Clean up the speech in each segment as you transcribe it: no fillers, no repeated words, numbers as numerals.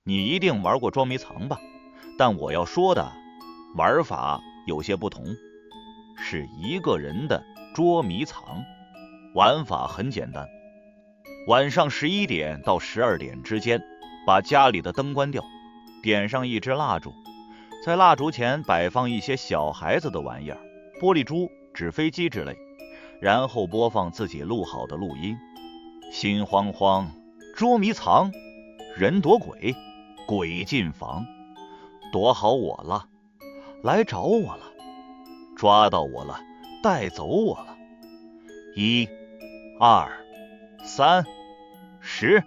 你一定玩过捉迷藏吧？但我要说的玩法有些不同，是一个人的捉迷藏。玩法很简单，晚上11点到12点之间，把家里的灯关掉，点上一支蜡烛，在蜡烛前摆放一些小孩子的玩意儿，玻璃珠、纸飞机之类，然后播放自己录好的录音。心慌慌，捉迷藏，人躲鬼，鬼进房，躲好我了，来找我了，抓到我了，带走我了。1、2、3、10，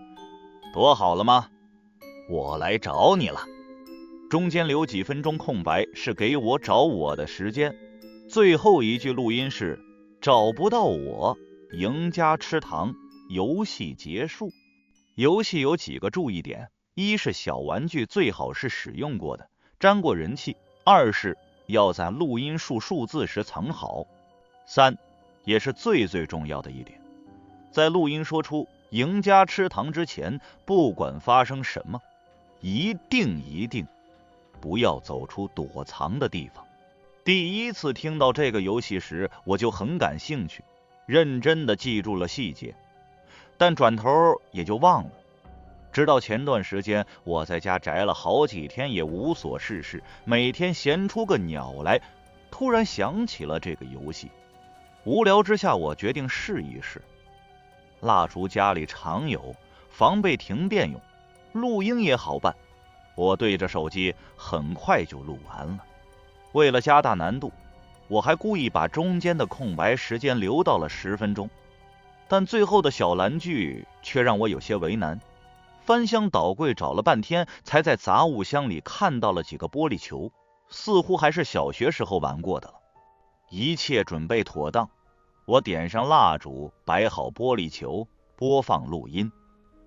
躲好了吗？我来找你了。中间留几分钟空白，是给我找我的时间。最后一句录音是找不到我，赢家吃糖，游戏结束。游戏有几个注意点：一是小玩具最好是使用过的，沾过人气；二是要在录音数字时藏好；三，也是最重要的一点，在录音说出赢家吃糖之前，不管发生什么，一定不要走出躲藏的地方。第一次听到这个游戏时，我就很感兴趣，认真地记住了细节，但转头也就忘了。直到前段时间我在家宅了好几天也无所事事，每天闲出个鸟来，突然想起了这个游戏。无聊之下，我决定试一试。蜡烛家里常有，防备停电用，录音也好办。我对着手机很快就录完了。为了加大难度，我还故意把中间的空白时间留到了10分钟，但最后的小蓝句却让我有些为难。翻箱倒柜找了半天，才在杂物箱里看到了几个玻璃球，似乎还是小学时候玩过的了。一切准备妥当，我点上蜡烛，摆好玻璃球，播放录音，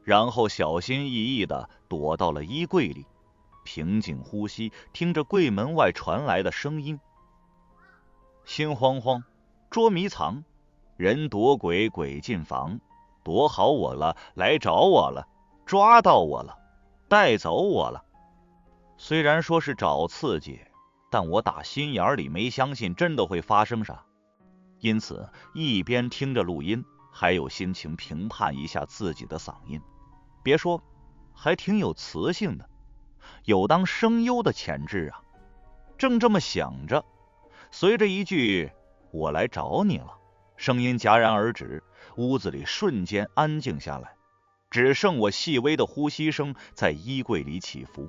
然后小心翼翼地躲到了衣柜里，平静呼吸，听着柜门外传来的声音。心慌慌，捉迷藏，人躲鬼，鬼进房，躲好我了，来找我了，抓到我了，带走我了。虽然说是找刺激，但我打心眼里没相信真的会发生啥，因此一边听着录音，还有心情评判一下自己的嗓音。别说，还挺有磁性的，有当声优的潜质啊。正这么想着，随着一句我来找你了，声音戛然而止，屋子里瞬间安静下来，只剩我细微的呼吸声在衣柜里起伏。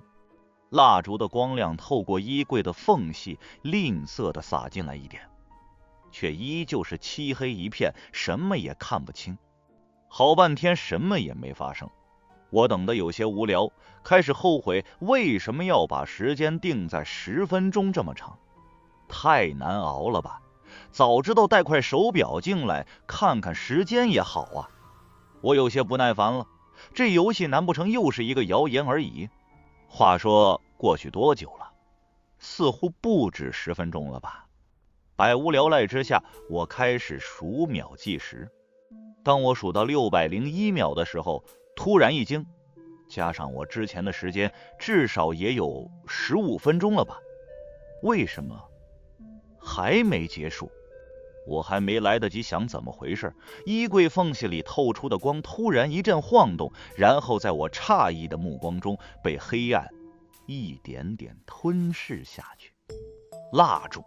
蜡烛的光亮透过衣柜的缝隙吝啬地洒进来一点，却依旧是漆黑一片，什么也看不清。好半天什么也没发生，我等得有些无聊，开始后悔为什么要把时间定在10分钟这么长，太难熬了吧。早知道带块手表进来看看时间也好啊。我有些不耐烦了，这游戏难不成又是一个谣言而已？话说过去多久了？似乎不止10分钟了吧。百无聊赖之下，我开始数秒计时。当我数到601秒的时候，突然一惊，加上我之前的时间，至少也有15分钟了吧？为什么还没结束？我还没来得及想怎么回事，衣柜缝隙里透出的光突然一阵晃动，然后在我诧异的目光中被黑暗一点点吞噬下去。蜡烛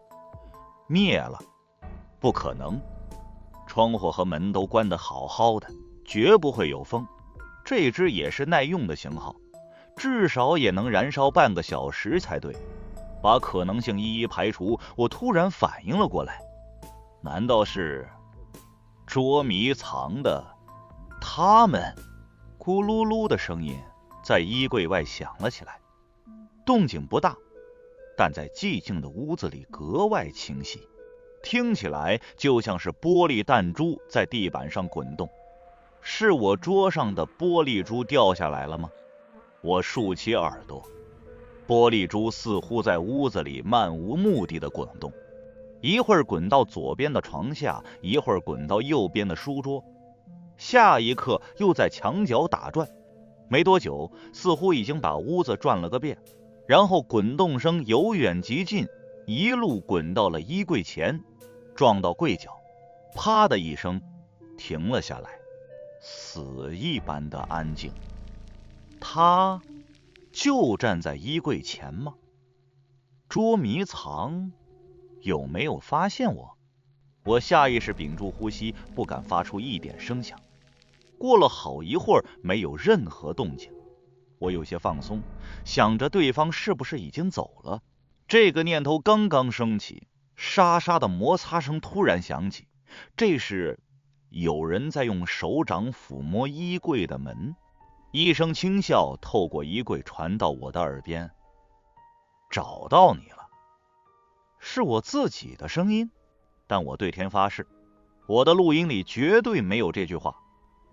灭了，不可能，窗户和门都关得好好的，绝不会有风。这只也是耐用的型号，至少也能燃烧半个小时才对。把可能性一一排除，我突然反应了过来，难道是捉迷藏的他们？咕噜噜的声音在衣柜外响了起来，动静不大，但在寂静的屋子里格外清晰，听起来就像是玻璃弹珠在地板上滚动。是我桌上的玻璃珠掉下来了吗？我竖起耳朵，玻璃珠似乎在屋子里漫无目的的滚动，一会儿滚到左边的床下，一会儿滚到右边的书桌，下一刻又在墙角打转，没多久，似乎已经把屋子转了个遍，然后滚动声由远及近，一路滚到了衣柜前，撞到柜角，啪的一声停了下来，死一般的安静。他就站在衣柜前吗？捉迷藏有没有发现我？我下意识屏住呼吸，不敢发出一点声响。过了好一会儿，没有任何动静，我有些放松，想着对方是不是已经走了。这个念头刚刚升起，沙沙的摩擦声突然响起，这是有人在用手掌抚摸衣柜的门。一声轻笑透过衣柜传到我的耳边：找到你了。是我自己的声音，但我对天发誓，我的录音里绝对没有这句话。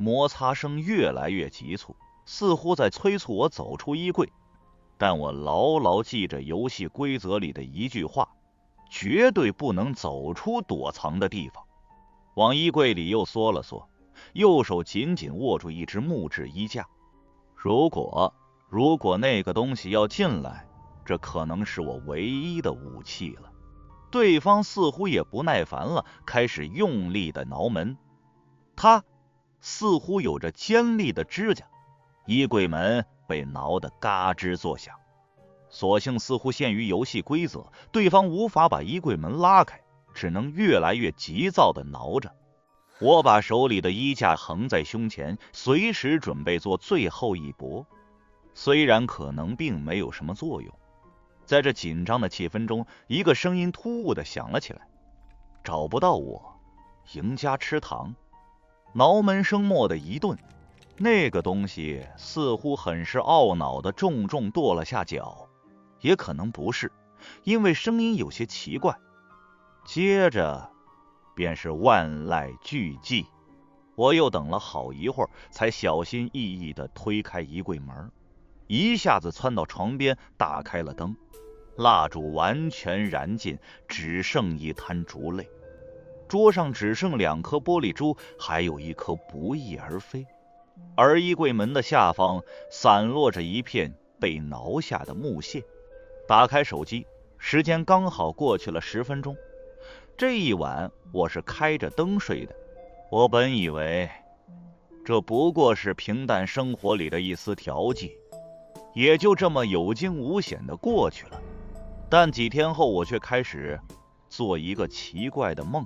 摩擦声越来越急促，似乎在催促我走出衣柜，但我牢牢记着游戏规则里的一句话：绝对不能走出躲藏的地方。往衣柜里又缩了缩，右手紧紧握住一只木质衣架。如果那个东西要进来，这可能是我唯一的武器了。对方似乎也不耐烦了，开始用力的挠门。他似乎有着尖利的指甲，衣柜门被挠得嘎吱作响。所幸似乎限于游戏规则，对方无法把衣柜门拉开，只能越来越急躁地挠着。我把手里的衣架横在胸前，随时准备做最后一搏，虽然可能并没有什么作用。在这紧张的气氛中，一个声音突兀地响了起来：找不到我，赢家吃糖。挠门声蓦地一顿，那个东西似乎很是懊恼地重重跺了下脚，也可能不是，因为声音有些奇怪。接着便是万籁俱寂。我又等了好一会儿，才小心翼翼地推开衣柜门，一下子窜到床边，打开了灯。蜡烛完全燃尽，只剩一滩烛泪。桌上只剩2颗玻璃珠，还有1颗不翼而飞。而衣柜门的下方散落着一片被挠下的木屑。打开手机，时间刚好过去了10分钟。这一晚我是开着灯睡的。我本以为这不过是平淡生活里的一丝调剂，也就这么有惊无险地过去了。但几天后，我却开始做一个奇怪的梦。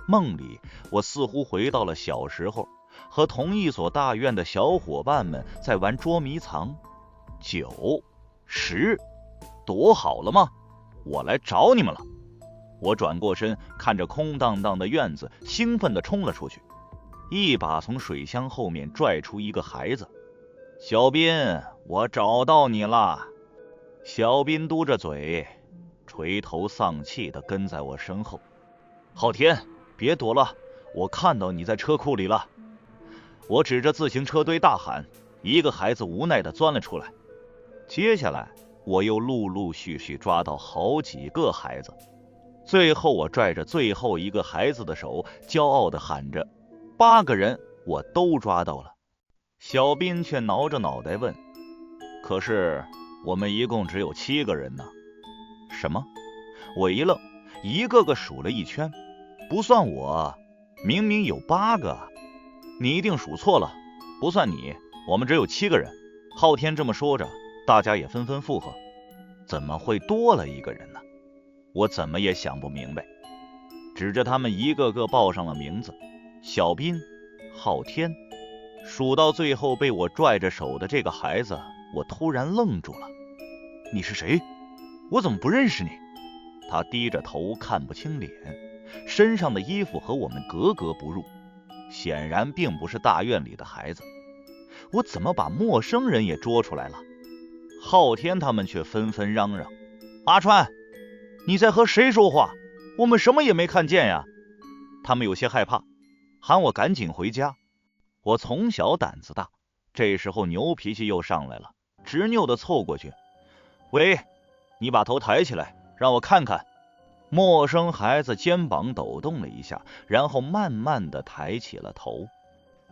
梦里我似乎回到了小时候，和同一所大院的小伙伴们在玩捉迷藏。9、10，躲好了吗？我来找你们了。我转过身，看着空荡荡的院子，兴奋地冲了出去，一把从水箱后面拽出一个孩子。小斌，我找到你了。小斌嘟着嘴，垂头丧气地跟在我身后。昊天，别躲了，我看到你在车库里了。我指着自行车堆大喊，一个孩子无奈地钻了出来。接下来我又陆陆续续抓到好几个孩子，最后我拽着最后一个孩子的手，骄傲地喊着：8个人我都抓到了。小斌却挠着脑袋问：可是我们一共只有7个人呢？什么？我一愣，一个个数了一圈，不算我，明明有8个。你一定数错了，不算你，我们只有7个人。昊天这么说着，大家也纷纷附和。怎么会多了1个人呢？我怎么也想不明白。指着他们一个个报上了名字：小斌、昊天。数到最后被我拽着手的这个孩子，我突然愣住了。你是谁？我怎么不认识你？他低着头看不清脸，身上的衣服和我们格格不入，显然并不是大院里的孩子。我怎么把陌生人也捉出来了？昊天他们却纷纷嚷嚷：阿川，你在和谁说话？我们什么也没看见呀！他们有些害怕，喊我赶紧回家。我从小胆子大，这时候牛脾气又上来了，执拗地凑过去：喂，你把头抬起来，让我看看。陌生孩子肩膀抖动了一下，然后慢慢地抬起了头。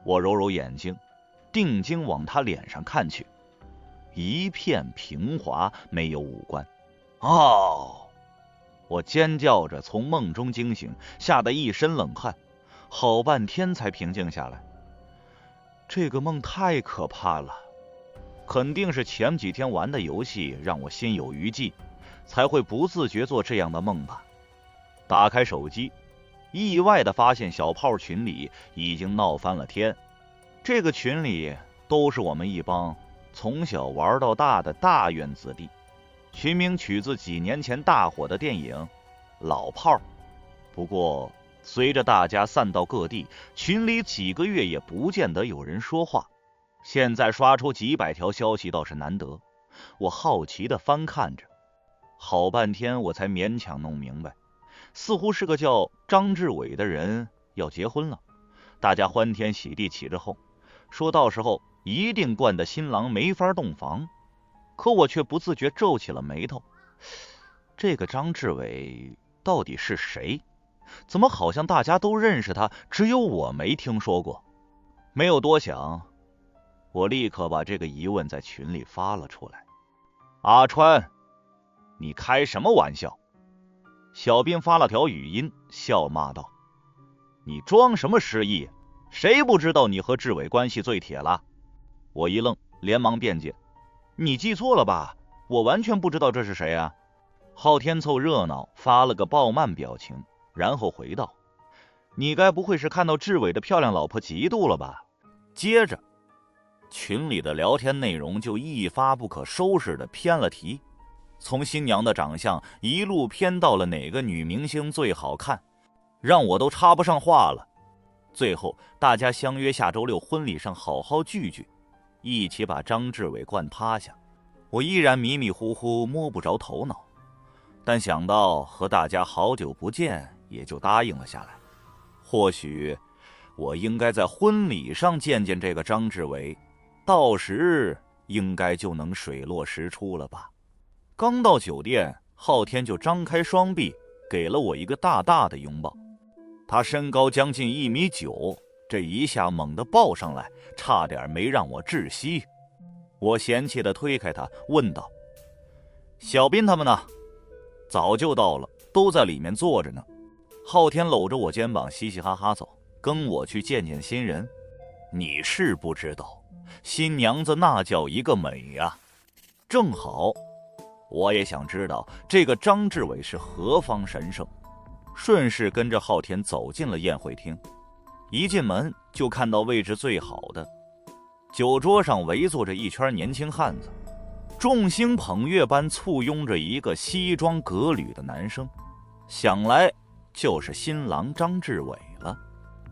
我揉揉眼睛，定睛往他脸上看去，一片平滑，没有五官。哦！我尖叫着从梦中惊醒，吓得一身冷汗，好半天才平静下来。这个梦太可怕了，肯定是前几天玩的游戏让我心有余悸，才会不自觉做这样的梦吧。打开手机，意外地发现小炮群里已经闹翻了天。这个群里都是我们一帮从小玩到大的大院子弟，群名取自几年前大火的电影《老炮儿》。不过随着大家散到各地，群里几个月也不见得有人说话。现在刷出几百条消息倒是难得，我好奇地翻看着，好半天我才勉强弄明白，似乎是个叫张志伟的人要结婚了，大家欢天喜地起着哄，说到时候一定灌得新郎没法洞房。可我却不自觉皱起了眉头，这个张志伟到底是谁？怎么好像大家都认识他，只有我没听说过？没有多想，我立刻把这个疑问在群里发了出来。阿川，你开什么玩笑？小斌发了条语音，笑骂道：你装什么失忆？谁不知道你和志伟关系最铁了？我一愣，连忙辩解：你记错了吧，我完全不知道这是谁啊。昊天凑热闹发了个暴慢表情，然后回道：你该不会是看到志伟的漂亮老婆嫉妒了吧？接着群里的聊天内容就一发不可收拾的偏了题，从新娘的长相一路偏到了哪个女明星最好看，让我都插不上话了。最后大家相约下周六婚礼上好好聚聚，一起把张志伟灌趴下。我依然迷迷糊糊摸不着头脑，但想到和大家好久不见，也就答应了下来。或许我应该在婚礼上见见这个张志伟，到时应该就能水落石出了吧。刚到酒店，昊天就张开双臂给了我一个大大的拥抱。他身高将近1.9米，这一下猛地抱上来，差点没让我窒息。我嫌弃地推开他，问道：小斌他们呢？早就到了，都在里面坐着呢。昊天搂着我肩膀嘻嘻哈哈走，跟我去见见新人。你是不知道，新娘子那叫一个美呀！正好我也想知道这个张志伟是何方神圣，顺势跟着昊天走进了宴会厅。一进门就看到位置最好的酒桌上围坐着一圈年轻汉子，众星捧月般簇拥着一个西装革履的男生，想来就是新郎张志伟了。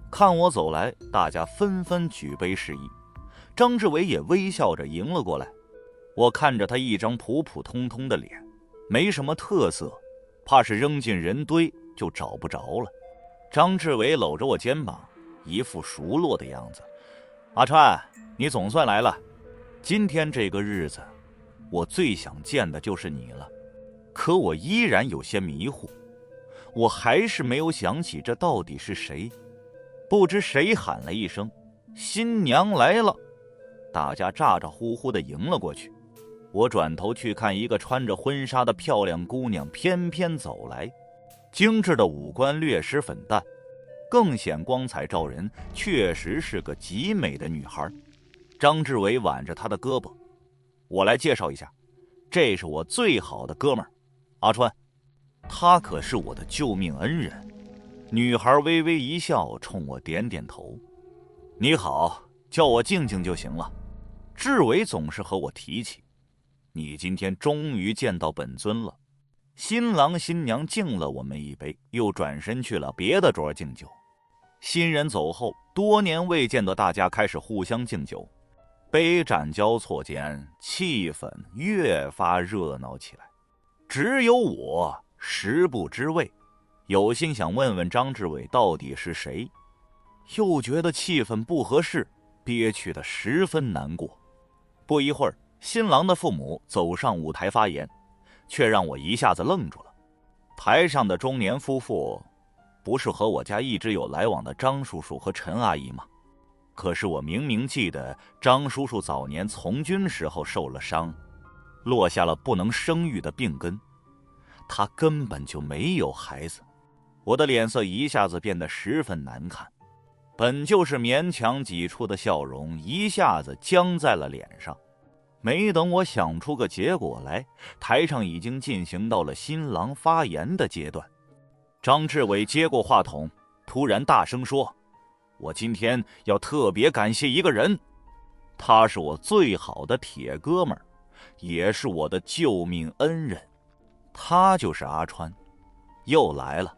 看我走来，大家纷纷举杯示意，张志伟也微笑着迎了过来。我看着他一张普普通通的脸，没什么特色，怕是扔进人堆就找不着了。张志伟搂着我肩膀，一副熟络的样子。阿川，你总算来了，今天这个日子我最想见的就是你了。可我依然有些迷糊，我还是没有想起这到底是谁。不知谁喊了一声新娘来了，大家咋咋呼呼地迎了过去。我转头去看一个穿着婚纱的漂亮姑娘翩翩走来，精致的五官略施粉淡，更显光彩照人，确实是个极美的女孩。张志伟挽着她的胳膊，我来介绍一下，这是我最好的哥们儿阿川，他可是我的救命恩人。女孩微微一笑，冲我点点头。你好，叫我静静就行了。志伟总是和我提起，你今天终于见到本尊了。新郎新娘敬了我们一杯，又转身去了别的桌敬酒。新人走后，多年未见的大家开始互相敬酒，杯盏交错间，气氛越发热闹起来。只有我食不知味，有心想问问张志伟到底是谁，又觉得气氛不合适，憋屈得十分难过。不一会儿，新郎的父母走上舞台发言，却让我一下子愣住了。台上的中年夫妇，不是和我家一直有来往的张叔叔和陈阿姨吗？可是我明明记得张叔叔早年从军时候受了伤，落下了不能生育的病根，他根本就没有孩子。我的脸色一下子变得十分难看，本就是勉强挤出的笑容一下子僵在了脸上。没等我想出个结果来，台上已经进行到了新郎发言的阶段。张志伟接过话筒，突然大声说：我今天要特别感谢一个人，他是我最好的铁哥们儿，也是我的救命恩人，他就是阿川。又来了，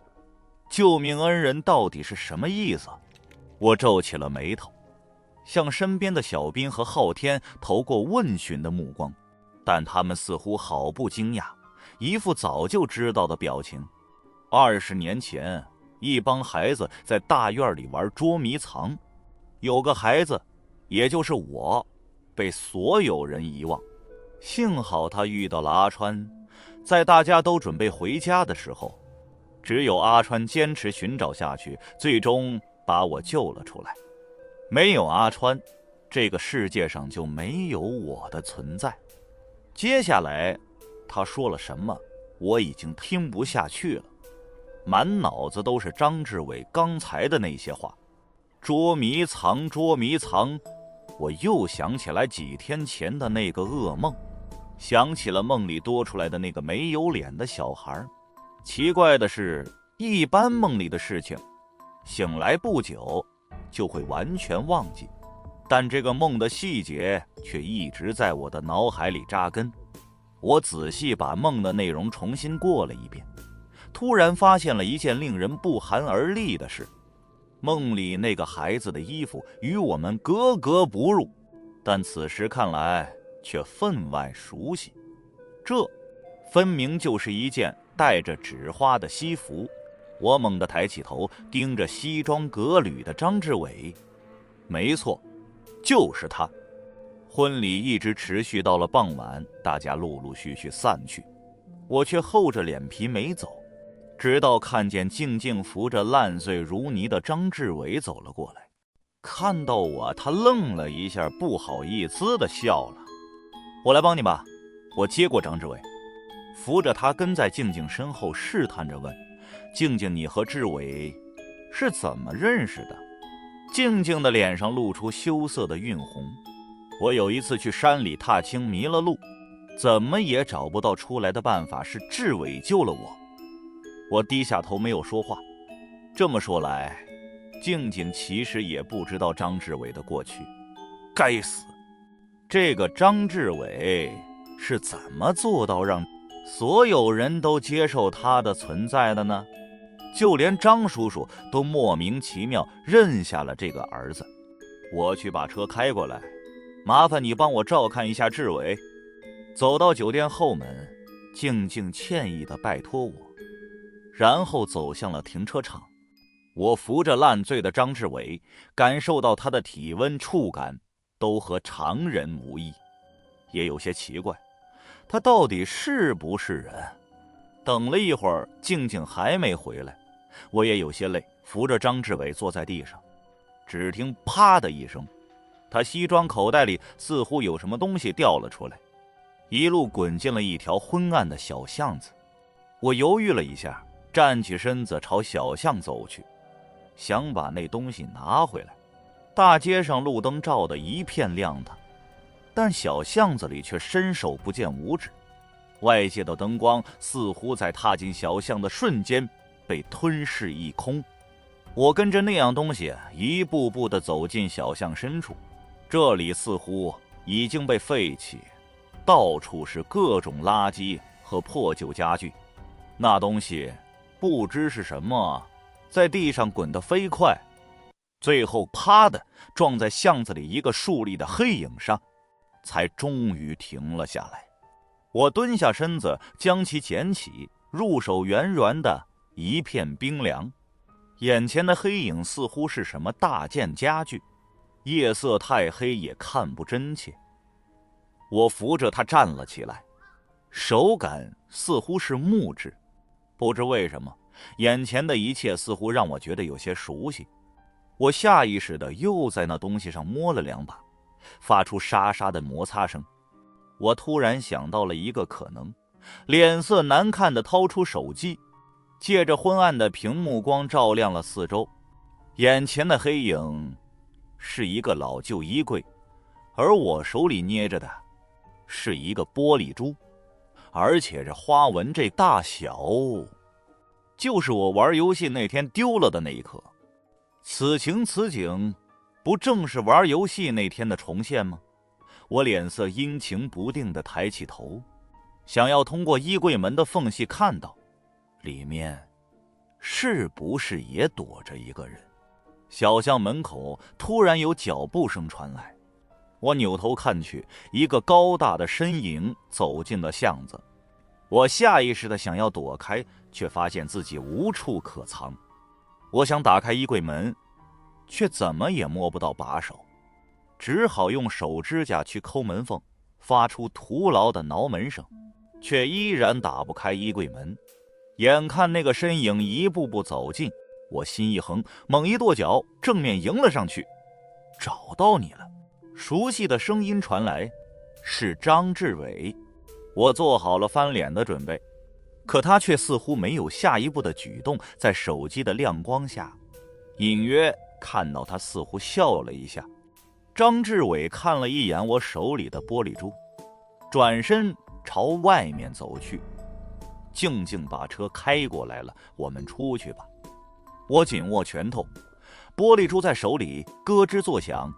救命恩人到底是什么意思？我皱起了眉头，向身边的小斌和昊天投过问询的目光，但他们似乎毫不惊讶，一副早就知道的表情。20年前，一帮孩子在大院里玩捉迷藏，有个孩子，也就是我，被所有人遗忘。幸好他遇到了阿川，在大家都准备回家的时候，只有阿川坚持寻找下去，最终把我救了出来。没有阿川，这个世界上就没有我的存在。接下来他说了什么，我已经听不下去了，满脑子都是张志伟刚才的那些话。捉迷藏，捉迷藏，我又想起来几天前的那个噩梦，想起了梦里多出来的那个没有脸的小孩。奇怪的是，一般梦里的事情，醒来不久就会完全忘记，但这个梦的细节却一直在我的脑海里扎根。我仔细把梦的内容重新过了一遍，突然发现了一件令人不寒而栗的事。梦里那个孩子的衣服与我们格格不入，但此时看来却分外熟悉。这分明就是一件带着纸花的西服。我猛地抬起头，盯着西装革履的张志伟。没错，就是他。婚礼一直持续到了傍晚，大家陆陆续续散去，我却厚着脸皮没走，直到看见静静扶着烂醉如泥的张志伟走了过来。看到我，他愣了一下，不好意思地笑了。我来帮你吧。我接过张志伟，扶着他跟在静静身后，试探着问：静静，你和志伟是怎么认识的？静静的脸上露出羞涩的晕红。我有一次去山里踏青迷了路，怎么也找不到出来的办法，是志伟救了我。我低下头没有说话。这么说来，静静其实也不知道张志伟的过去。该死，这个张志伟是怎么做到让所有人都接受他的存在的呢？就连张叔叔都莫名其妙认下了这个儿子。我去把车开过来，麻烦你帮我照看一下志伟。走到酒店后门，静静歉意地拜托我，然后走向了停车场。我扶着烂醉的张志伟，感受到他的体温触感都和常人无异，也有些奇怪，他到底是不是人？等了一会儿，静静还没回来，我也有些累，扶着张志伟坐在地上。只听啪的一声，他西装口袋里似乎有什么东西掉了出来，一路滚进了一条昏暗的小巷子。我犹豫了一下，站起身子朝小巷走去，想把那东西拿回来。大街上路灯照得一片亮堂，但小巷子里却伸手不见五指，外界的灯光似乎在踏进小巷的瞬间被吞噬一空。我跟着那样东西一步步地走进小巷深处，这里似乎已经被废弃，到处是各种垃圾和破旧家具。那东西不知是什么，在地上滚得飞快，最后啪的撞在巷子里一个竖立的黑影上，才终于停了下来。我蹲下身子将其捡起，入手圆圆的一片冰凉。眼前的黑影似乎是什么大件家具，夜色太黑也看不真切。我扶着他站了起来，手感似乎是木质，不知为什么，眼前的一切似乎让我觉得有些熟悉。我下意识的又在那东西上摸了2把，发出沙沙的摩擦声。我突然想到了一个可能，脸色难看的掏出手机，借着昏暗的屏幕光照亮了四周。眼前的黑影是一个老旧衣柜，而我手里捏着的是一个玻璃珠，而且这花纹这大小就是我玩游戏那天丢了的那一颗。此情此景，不正是玩游戏那天的重现吗？我脸色阴晴不定地抬起头，想要通过衣柜门的缝隙看到里面是不是也躲着一个人。小巷门口突然有脚步声传来，我扭头看去，一个高大的身影走进了巷子。我下意识地想要躲开，却发现自己无处可藏。我想打开衣柜门，却怎么也摸不到把手，只好用手指甲去抠门缝，发出徒劳的挠门声，却依然打不开衣柜门。眼看那个身影一步步走近，我心一横，猛一跺脚，正面迎了上去。找到你了！熟悉的声音传来，是张志伟。我做好了翻脸的准备，可他却似乎没有下一步的举动。在手机的亮光下，隐约看到他似乎笑了一下。张志伟看了一眼我手里的玻璃珠，转身朝外面走去。静静把车开过来了，我们出去吧。我紧握拳头，玻璃珠在手里咯吱作响。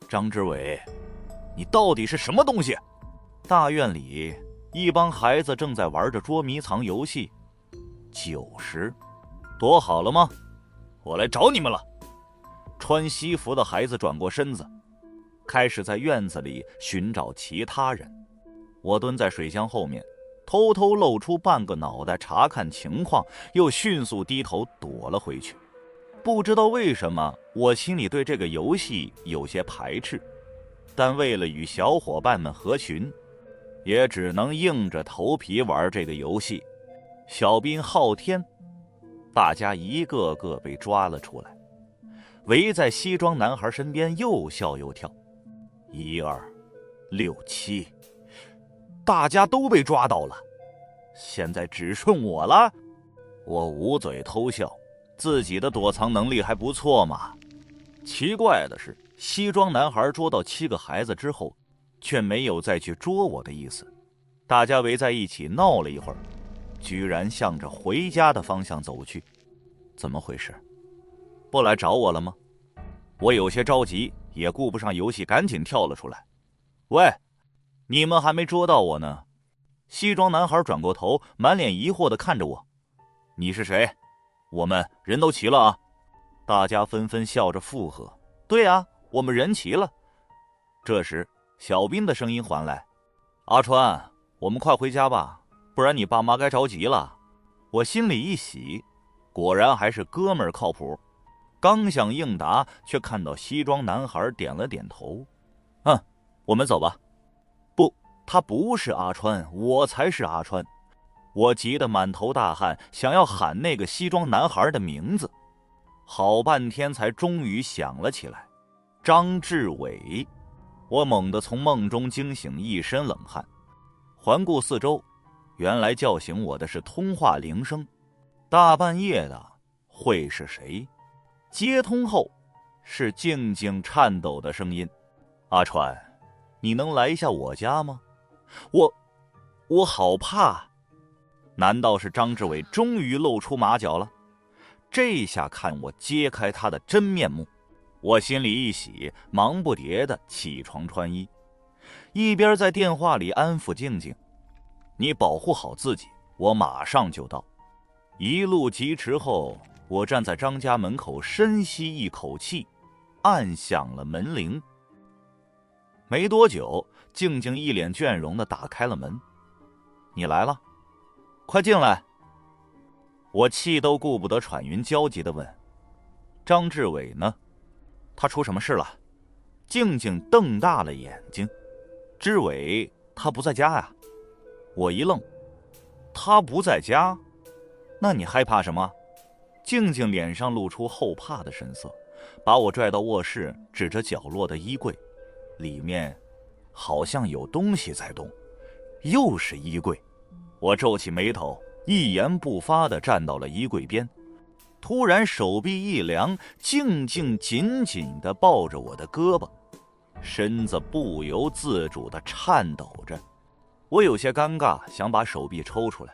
张志伟，你到底是什么东西？大院里一帮孩子正在玩着捉迷藏游戏。90，躲好了吗？我来找你们了。穿西服的孩子转过身子，开始在院子里寻找其他人。我蹲在水箱后面，偷偷露出半个脑袋查看情况，又迅速低头躲了回去。不知道为什么，我心里对这个游戏有些排斥，但为了与小伙伴们合群，也只能硬着头皮玩这个游戏。小斌、昊天，大家一个个被抓了出来，围在西装男孩身边又笑又跳。1、2、6、7，大家都被抓到了，现在只剩我了。我捂嘴偷笑，自己的躲藏能力还不错嘛。奇怪的是，西装男孩捉到7个孩子之后，却没有再去捉我的意思。大家围在一起闹了一会儿，居然向着回家的方向走去。怎么回事？不来找我了吗？我有些着急，也顾不上游戏，赶紧跳了出来。喂，你们还没捉到我呢。西装男孩转过头，满脸疑惑地看着我。你是谁？我们人都齐了啊。大家纷纷笑着附和。对啊，我们人齐了。这时小斌的声音传来，阿川，我们快回家吧，不然你爸妈该着急了。我心里一喜，果然还是哥们儿靠谱。刚想应答，却看到西装男孩点了点头。我们走吧。不，他不是阿川，我才是阿川。我急得满头大汗，想要喊那个西装男孩的名字，好半天才终于想了起来，张志伟。我猛地从梦中惊醒，一身冷汗，环顾四周，原来叫醒我的是通话铃声。大半夜的，会是谁？接通后，是静静颤抖的声音：阿川，你能来一下我家吗？我好怕。难道是张志伟终于露出马脚了？这下看我揭开他的真面目。我心里一喜，忙不迭地起床穿衣，一边在电话里安抚静静：你保护好自己，我马上就到。一路疾驰后，我站在张家门口，深吸一口气，按响了门铃。没多久，静静一脸倦容地打开了门。你来了，快进来。我气都顾不得喘匀，焦急地问：张志伟呢？他出什么事了？静静瞪大了眼睛。志伟他不在家呀。我一愣，他不在家？那你害怕什么？静静脸上露出后怕的神色。把我拽到卧室，指着角落的衣柜，里面好像有东西在动。又是衣柜，我皱起眉头，一言不发地站到了衣柜边。突然手臂一凉，静静紧紧地抱着我的胳膊，身子不由自主地颤抖着。我有些尴尬，想把手臂抽出来，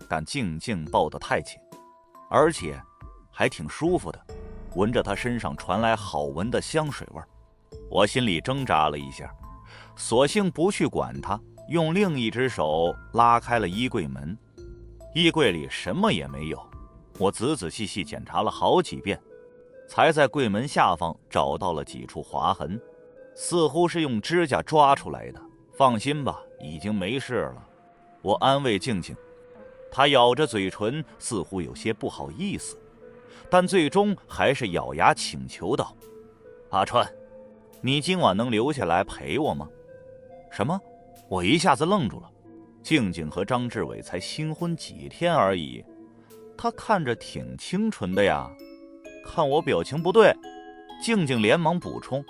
但静静抱得太紧，而且还挺舒服的，闻着她身上传来好闻的香水味。我心里挣扎了一下，索性不去管她，用另一只手拉开了衣柜门。衣柜里什么也没有，我仔仔细细检查了好几遍，才在柜门下方找到了几处划痕，似乎是用指甲抓出来的。放心吧，已经没事了。我安慰静静，她咬着嘴唇，似乎有些不好意思，但最终还是咬牙请求道：阿川，你今晚能留下来陪我吗？什么？我一下子愣住了。静静和张志伟才新婚几天而已，他看着挺清纯的呀。看我表情不对，静静连忙补充：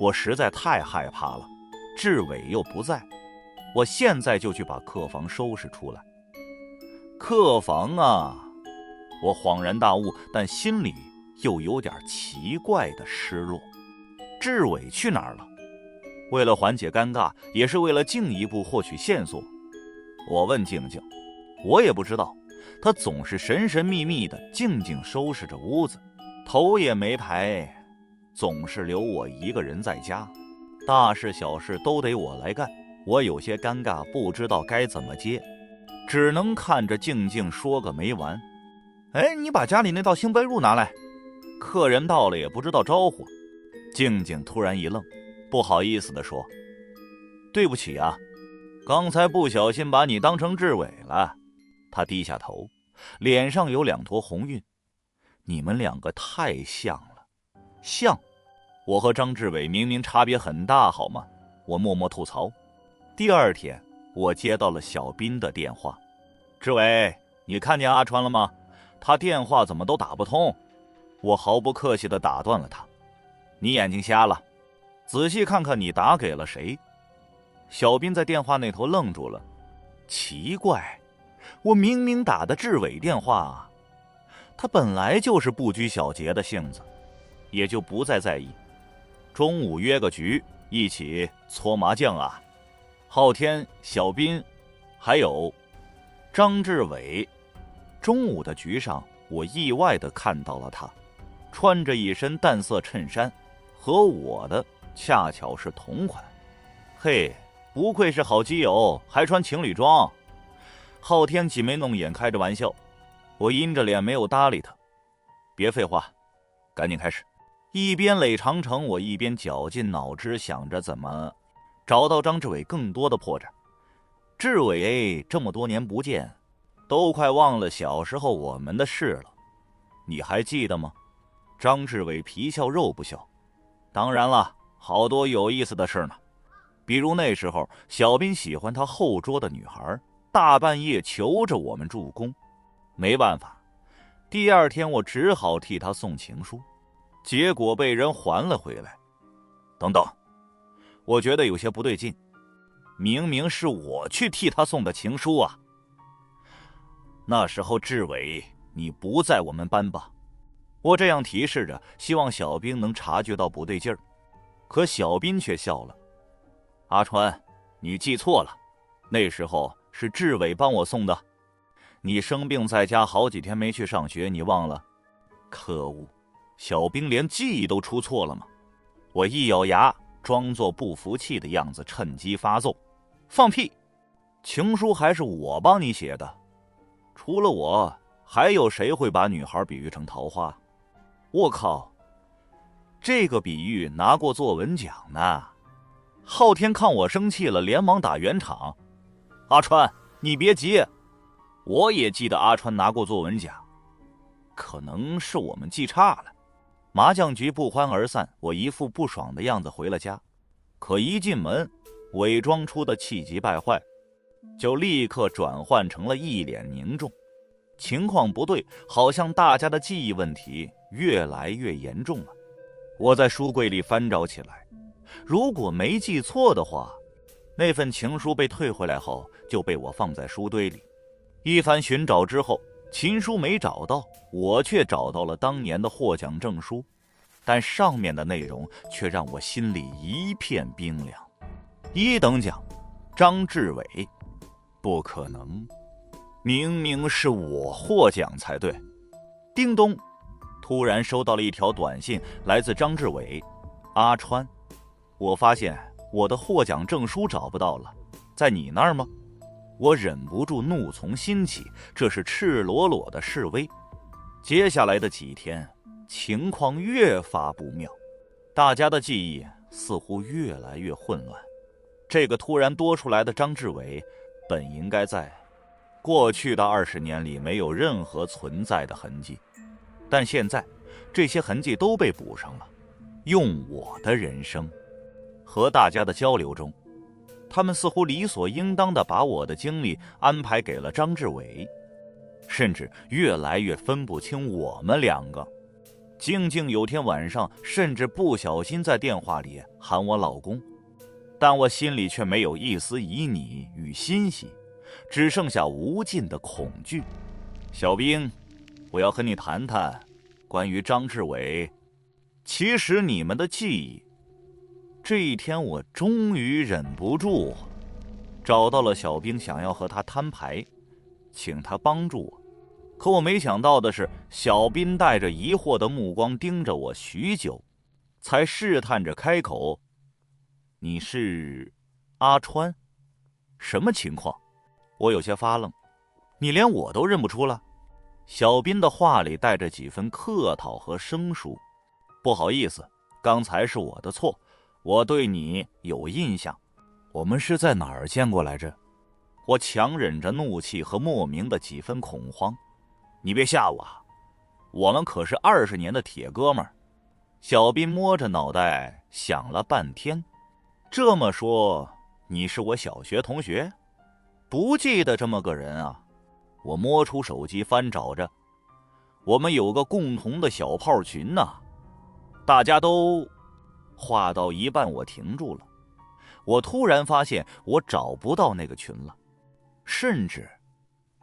我实在太害怕了，志伟又不在，我现在就去把客房收拾出来。客房啊！我恍然大悟，但心里又有点奇怪的失落。志伟去哪儿了？为了缓解尴尬，也是为了进一步获取线索，我问静静，我也不知道，她总是神神秘秘的静静收拾着屋子，头也没抬，总是留我一个人在家，大事小事都得我来干。我有些尴尬，不知道该怎么接，只能看着静静说个没完。哎，你把家里那套新被褥拿来，客人到了也不知道招呼。静静突然一愣，不好意思地说：对不起啊，刚才不小心把你当成志伟了。他低下头，脸上有2坨红晕。你们2个太像了。像？我和张志伟明明差别很大好吗？我默默吐槽。第二天，我接到了小斌的电话。志伟，你看见阿川了吗？他电话怎么都打不通。我毫不客气地打断了他。你眼睛瞎了？仔细看看你打给了谁。小斌在电话那头愣住了。奇怪，我明明打的志伟电话啊。他本来就是不拘小节的性子，也就不再在意。中午约个局，一起搓麻将啊。昊天、小斌还有张志伟。中午的局上，我意外地看到了他，穿着一身淡色衬衫，和我的恰巧是同款。嘿，不愧是好基友，还穿情侣装。昊天挤眉弄眼，开着玩笑。我阴着脸没有搭理他。别废话，赶紧开始。一边垒长城，我一边绞尽脑汁想着怎么找到张志伟更多的破绽。志伟这么多年不见，都快忘了小时候我们的事了，你还记得吗？张志伟皮笑肉不笑。当然了，好多有意思的事呢。比如那时候小斌喜欢他后桌的女孩，大半夜求着我们助攻。没办法，第二天我只好替他送情书，结果被人还了回来。等等，我觉得有些不对劲，明明是我去替他送的情书啊。那时候志伟你不在我们班吧？我这样提示着，希望小兵能察觉到不对劲儿。可小兵却笑了。阿川，你记错了，那时候是志伟帮我送的。你生病在家好几天没去上学，你忘了？可恶，小兵连记忆都出错了吗？我一咬牙，装作不服气的样子，趁机发奏。放屁！情书还是我帮你写的，除了我，还有谁会把女孩比喻成桃花？我靠，这个比喻拿过作文奖呢。昊天看我生气了，连忙打圆场。阿川，你别急，我也记得阿川拿过作文奖，可能是我们记差了。麻将局不欢而散，我一副不爽的样子回了家。可一进门，伪装出的气急败坏就立刻转换成了一脸凝重。情况不对，好像大家的记忆问题越来越严重了。我在书柜里翻找起来，如果没记错的话，那份情书被退回来后就被我放在书堆里。一番寻找之后，情书没找到，我却找到了当年的获奖证书，但上面的内容却让我心里一片冰凉。1等奖，张志伟。不可能，明明是我获奖才对。叮咚，突然收到了一条短信，来自张志伟。阿川，我发现我的获奖证书找不到了，在你那儿吗？我忍不住怒从心起，这是赤裸裸的示威。接下来的几天，情况越发不妙，大家的记忆似乎越来越混乱。这个突然多出来的张志伟，本应该在过去的20年里没有任何存在的痕迹，但现在这些痕迹都被补上了。用我的人生和大家的交流中，他们似乎理所应当地把我的经历安排给了张志伟，甚至越来越分不清我们两个。静静有天晚上甚至不小心在电话里喊我老公，但我心里却没有一丝旖旎与欣喜，只剩下无尽的恐惧。小兵，我要和你谈谈关于张志伟。其实你们的记忆。这一天我终于忍不住找到了小兵，想要和他摊牌，请他帮助我。可我没想到的是，小兵带着疑惑的目光盯着我许久，才试探着开口：你是阿川？什么情况？我有些发愣。你连我都认不出了？小兵的话里带着几分客套和生疏。不好意思，刚才是我的错，我对你有印象。我们是在哪儿见过来着？我强忍着怒气和莫名的几分恐慌。你别吓我啊，我们可是20年的铁哥们儿。小兵摸着脑袋想了半天，这么说你是我小学同学？不记得这么个人啊。我摸出手机翻找着，我们有个共同的小炮群啊，大家都……话到一半我停住了，我突然发现我找不到那个群了，甚至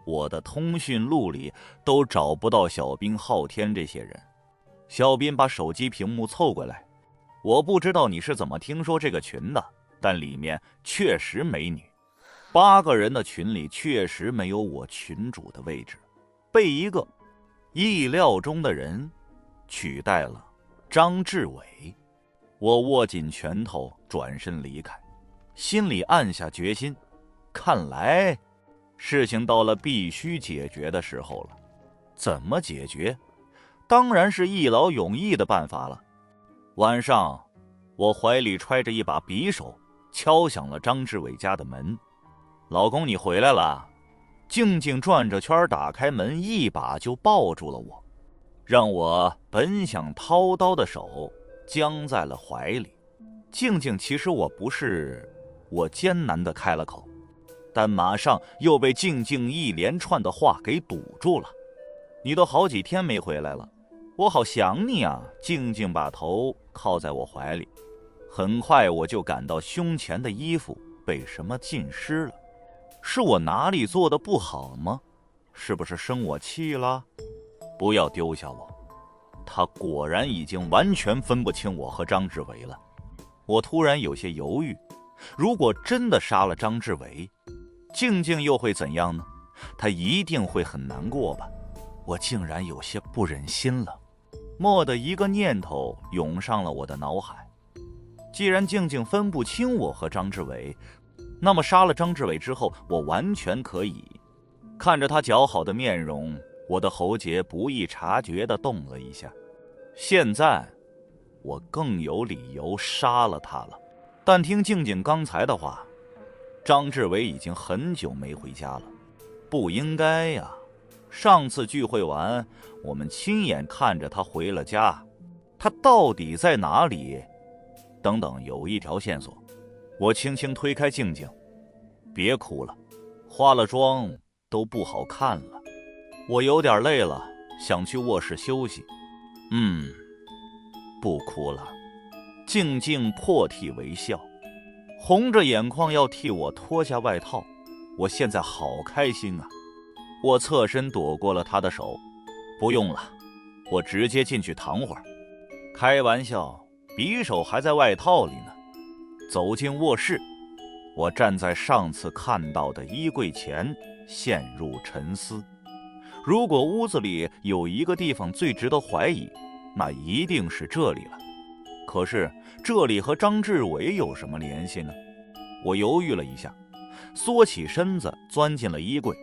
我的通讯录里都找不到小兵、昊天这些人。小兵把手机屏幕凑过来，我不知道你是怎么听说这个群的，但里面确实没你。8个人的群里确实没有我群主的位置，被一个意料中的人取代了张志伟。我握紧拳头转身离开，心里暗下决心，看来事情到了必须解决的时候了。怎么解决？当然是一劳永逸的办法了。晚上，我怀里揣着一把匕首，敲响了张志伟家的门。老公，你回来了。静静转着圈打开门，一把就抱住了我，让我本想掏刀的手僵在了怀里。静静，其实我不是……我艰难地开了口，但马上又被静静一连串的话给堵住了。你都好几天没回来了，我好想你啊。静静把头靠在我怀里。很快我就感到胸前的衣服被什么浸湿了。是我哪里做的不好吗？是不是生我气了？不要丢下我。他果然已经完全分不清我和张志伟了。我突然有些犹豫，如果真的杀了张志伟，静静又会怎样呢？她一定会很难过吧。我竟然有些不忍心了。蓦地一个念头涌上了我的脑海，既然静静分不清我和张志伟，那么杀了张志伟之后，我完全可以……看着他姣好的面容，我的喉结不易察觉地动了一下。现在我更有理由杀了他了。但听静静刚才的话，张志伟已经很久没回家了。不应该呀，上次聚会完，我们亲眼看着他回了家，他到底在哪里？等等，有一条线索。我轻轻推开静静，别哭了，化了妆都不好看了。我有点累了，想去卧室休息。不哭了。静静破涕为笑，红着眼眶要替我脱下外套。我现在好开心啊！我侧身躲过了他的手，不用了，我直接进去躺会儿。开玩笑，匕首还在外套里呢。走进卧室，我站在上次看到的衣柜前，陷入沉思。如果屋子里有一个地方最值得怀疑，那一定是这里了。可是这里和张志伟有什么联系呢？我犹豫了一下，缩起身子钻进了衣柜，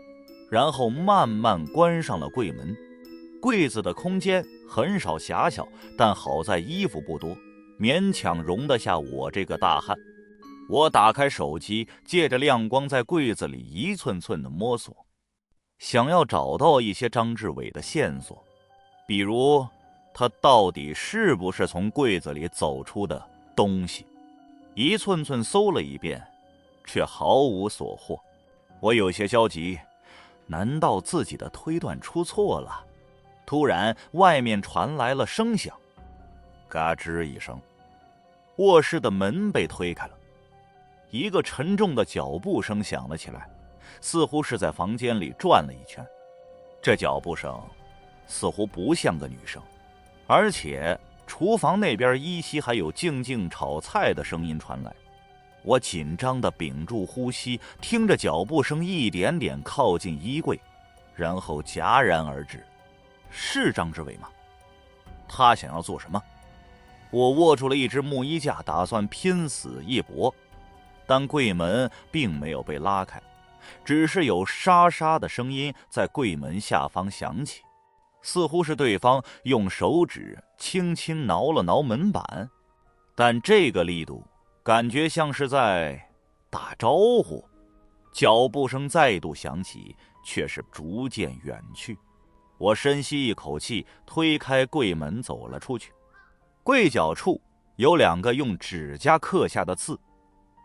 然后慢慢关上了柜门。柜子的空间很少狭小，但好在衣服不多，勉强容得下我这个大汉。我打开手机，借着亮光在柜子里一寸寸地摸索，想要找到一些张志伟的线索，比如他到底是不是从柜子里走出的东西。一寸寸搜了一遍，却毫无所获。我有些焦急，难道自己的推断出错了？突然外面传来了声响，嘎吱一声，卧室的门被推开了，一个沉重的脚步声响了起来，似乎是在房间里转了一圈。这脚步声似乎不像个女生，而且厨房那边依稀还有静静炒菜的声音传来。我紧张地屏住呼吸，听着脚步声一点点靠近衣柜，然后戛然而止。是张志伟吗？他想要做什么？我握住了一只木衣架，打算拼死一搏，但柜门并没有被拉开，只是有沙沙的声音在柜门下方响起，似乎是对方用手指轻轻挠了挠门板，但这个力度感觉像是在打招呼。脚步声再度响起，却是逐渐远去。我深吸一口气，推开柜门走了出去。柜角处有2个用指甲刻下的字，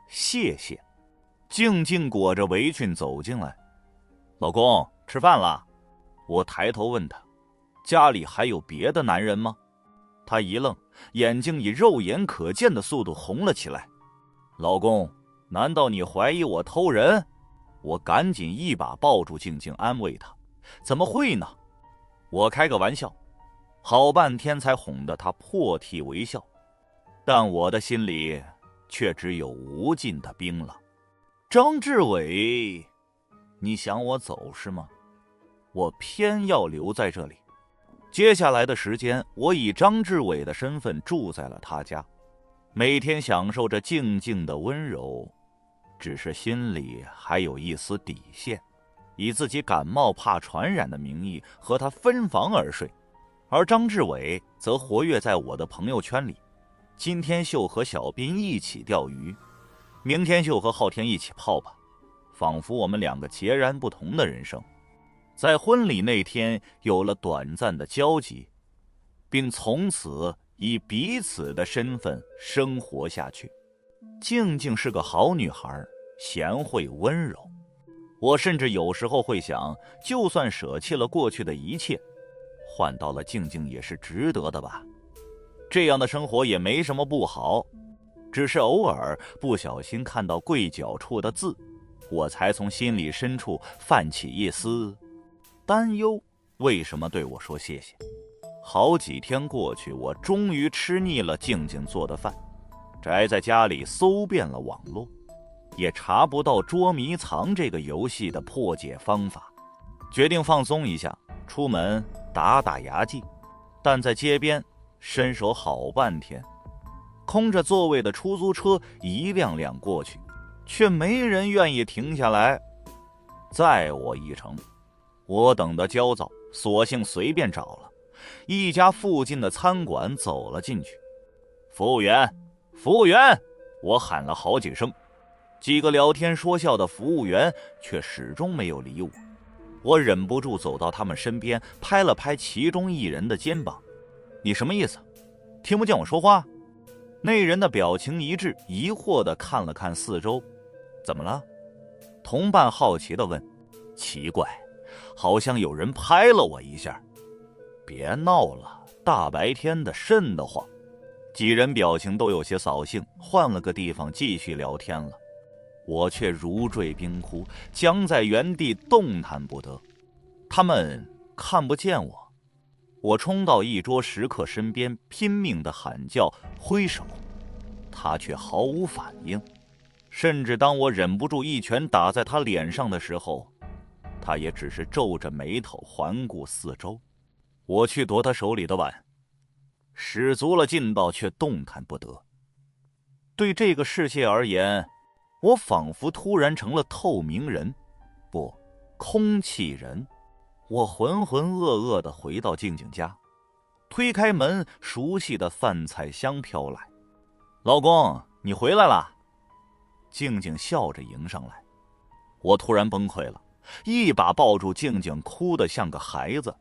谢谢。静静裹着围裙走进来，老公，吃饭了？我抬头问他，家里还有别的男人吗？他一愣，眼睛以肉眼可见的速度红了起来。老公，难道你怀疑我偷人？我赶紧一把抱住静静安慰她，怎么会呢？我开个玩笑，好半天才哄得她破涕为笑，但我的心里却只有无尽的冰冷。张志伟，你想我走是吗？我偏要留在这里。接下来的时间，我以张志伟的身份住在了他家，每天享受着静静的温柔，只是心里还有一丝底线，以自己感冒怕传染的名义和他分房而睡。而张志伟则活跃在我的朋友圈里，今天秀和小斌一起钓鱼，明天就和昊天一起泡吧，仿佛我们2个截然不同的人生。在婚礼那天有了短暂的交集，并从此以彼此的身份生活下去。静静是个好女孩，贤惠温柔。我甚至有时候会想，就算舍弃了过去的一切，换到了静静也是值得的吧。这样的生活也没什么不好，只是偶尔不小心看到柜角处的字，我才从心里深处泛起一丝担忧，为什么对我说谢谢？好几天过去，我终于吃腻了静静做的饭，宅在家里搜遍了网络，也查不到捉迷藏这个游戏的破解方法，决定放松一下，出门打打牙祭。但在街边伸手好半天，空着座位的出租车一辆辆过去，却没人愿意停下来载我一程。我等得焦躁，索性随便找了一家附近的餐馆走了进去。服务员，服务员！我喊了好几声，几个聊天说笑的服务员却始终没有理我。我忍不住走到他们身边，拍了拍其中一人的肩膀。你什么意思？听不见我说话？那人的表情一致，疑惑地看了看四周。怎么了？同伴好奇地问。奇怪，好像有人拍了我一下。别闹了，大白天的瘆得慌。几人表情都有些扫兴，换了个地方继续聊天了。我却如坠冰窟，僵在原地动弹不得。他们看不见我，我冲到一桌食客身边，拼命地喊叫挥手，他却毫无反应。甚至当我忍不住一拳打在他脸上的时候，他也只是皱着眉头环顾四周。我去夺他手里的碗，使足了劲道，却动弹不得。对这个世界而言，我仿佛突然成了透明人，不，空气人。我浑浑噩噩地回到静静家，推开门，熟悉的饭菜香飘来。老公，你回来了。静静笑着迎上来。我突然崩溃了，一把抱住静静，哭得像个孩子。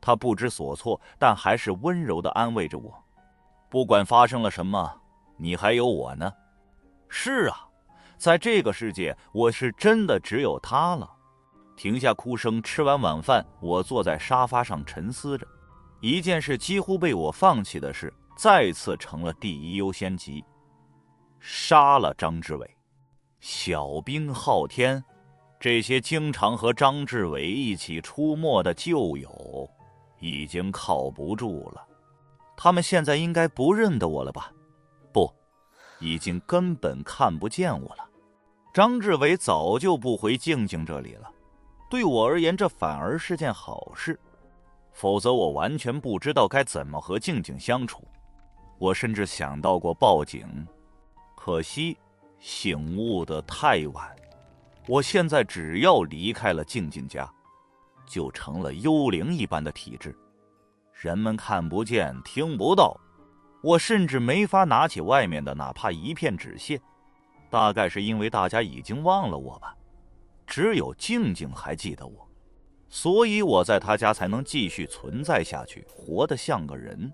她不知所措，但还是温柔地安慰着我。不管发生了什么，你还有我呢。是啊，在这个世界，我是真的只有他了。停下哭声，吃完晚饭，我坐在沙发上沉思着。一件事几乎被我放弃的事，再次成了第一优先级。杀了张志伟。小兵昊天，这些经常和张志伟一起出没的旧友，已经靠不住了。他们现在应该不认得我了吧？不，已经根本看不见我了。张志伟早就不回静静这里了，对我而言，这反而是件好事。否则我完全不知道该怎么和静静相处。我甚至想到过报警，可惜醒悟得太晚。我现在只要离开了静静家，就成了幽灵一般的体质，人们看不见听不到，我甚至没法拿起外面的哪怕一片纸屑。大概是因为大家已经忘了我吧，只有静静还记得我，所以我在她家才能继续存在下去，活得像个人。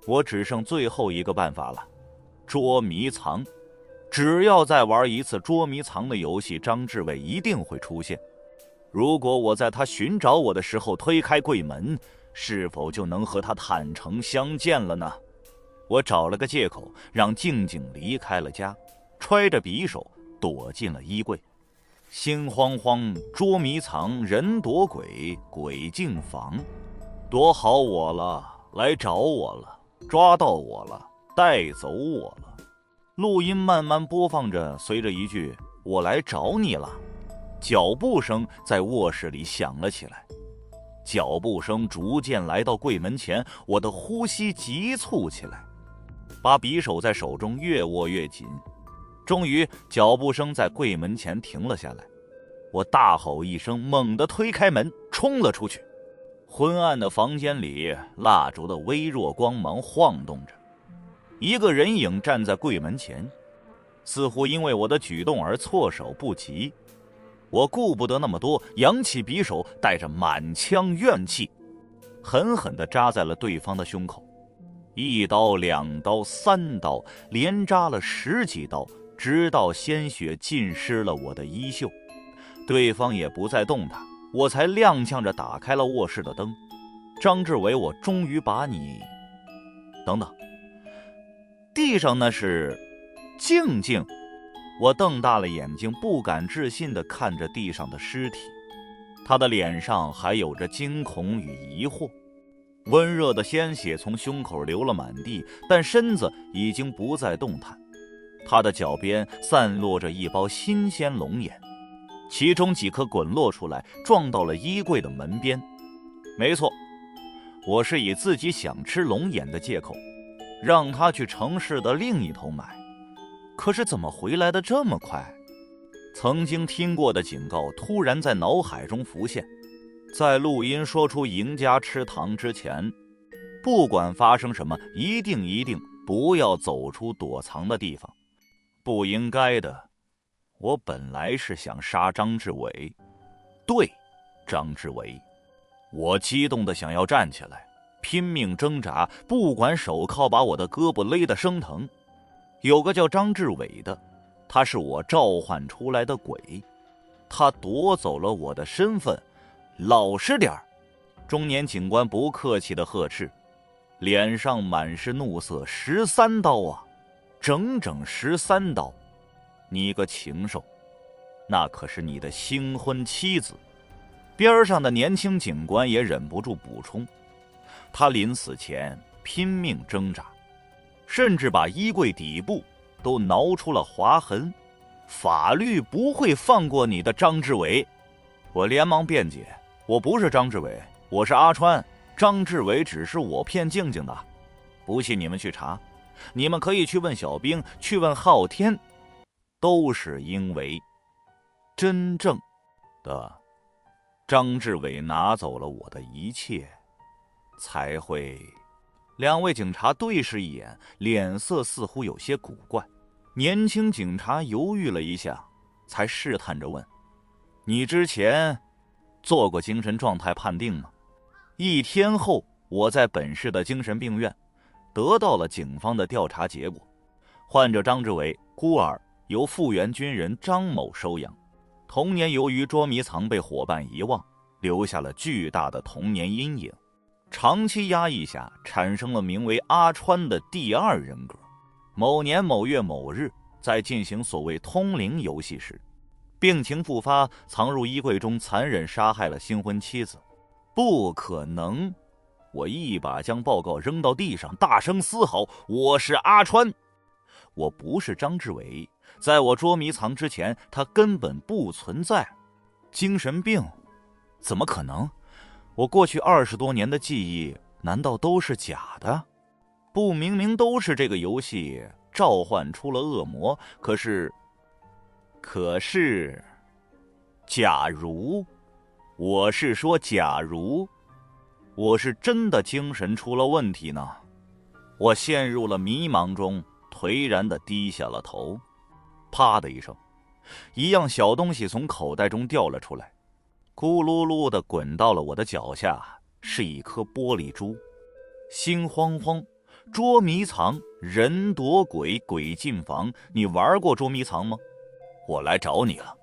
我只剩最后一个办法了，捉迷藏。只要再玩一次捉迷藏的游戏，张志伟一定会出现。如果我在他寻找我的时候推开柜门，是否就能和他坦诚相见了呢？我找了个借口，让静静离开了家，揣着匕首躲进了衣柜。心慌慌捉迷藏，人躲鬼，鬼进房。躲好我了，来找我了，抓到我了，带走我了。录音慢慢播放着，随着一句“我来找你了”，脚步声在卧室里响了起来。脚步声逐渐来到柜门前，我的呼吸急促起来，把匕首在手中越握越紧。终于，脚步声在柜门前停了下来。我大吼一声，猛地推开门，冲了出去。昏暗的房间里，蜡烛的微弱光芒晃动着。一个人影站在柜门前，似乎因为我的举动而措手不及。我顾不得那么多，扬起匕首，带着满腔怨气，狠狠地扎在了对方的胸口。一刀、两刀、三刀，连扎了10几刀，直到鲜血浸湿了我的衣袖。对方也不再动弹，我才踉跄着打开了卧室的灯。张志伟，我终于把你……等等，地上那是静静。我瞪大了眼睛，不敢置信地看着地上的尸体，他的脸上还有着惊恐与疑惑。温热的鲜血从胸口流了满地，但身子已经不再动弹。他的脚边散落着一包新鲜龙眼，其中几颗滚落出来，撞到了衣柜的门边。没错，我是以自己想吃龙眼的借口，让他去城市的另一头买。可是怎么回来的这么快？曾经听过的警告突然在脑海中浮现。在录音说出赢家吃糖之前，不管发生什么，一定不要走出躲藏的地方。不应该的，我本来是想杀张志伟。对，张志伟。我激动地想要站起来，拼命挣扎，不管手铐把我的胳膊勒得生疼。有个叫张志伟的，他是我召唤出来的鬼，他夺走了我的身份。老实点儿！中年警官不客气地呵斥。脸上满是怒色。13刀啊，整整13刀！你个禽兽，那可是你的新婚妻子。边上的年轻警官也忍不住补充，他临死前拼命挣扎，甚至把衣柜底部都挠出了划痕。法律不会放过你的张志伟！我连忙辩解，我不是张志伟，我是阿川，张志伟只是我骗静静的。不信你们去查，你们可以去问小兵，去问昊天，都是因为真正的张志伟拿走了我的一切，才会。两位警察对视一眼，脸色似乎有些古怪。年轻警察犹豫了一下，才试探着问：你之前做过精神状态判定吗？1天后，我在本市的精神病院得到了警方的调查结果，患者张志伟孤儿，由复员军人张某收养，童年由于捉迷藏被伙伴遗忘，留下了巨大的童年阴影，长期压抑下产生了名为阿川的第2人格。某年某月某日，在进行所谓通灵游戏时，病情复发，藏入衣柜中，残忍杀害了新婚妻子。不可能！我一把将报告扔到地上，大声嘶吼：我是阿川，我不是张志伟。在我捉迷藏之前，他根本不存在。精神病？怎么可能？我过去20多年的记忆难道都是假的？不，明明都是这个游戏召唤出了恶魔。可是，假如，我是说假如，我是真的精神出了问题呢？我陷入了迷茫中，颓然地低下了头。啪的一声，一样小东西从口袋中掉了出来，咕噜噜地滚到了我的脚下，是一颗玻璃珠。心慌慌，捉迷藏，人躲鬼，鬼进房。你玩过捉迷藏吗？我来找你了。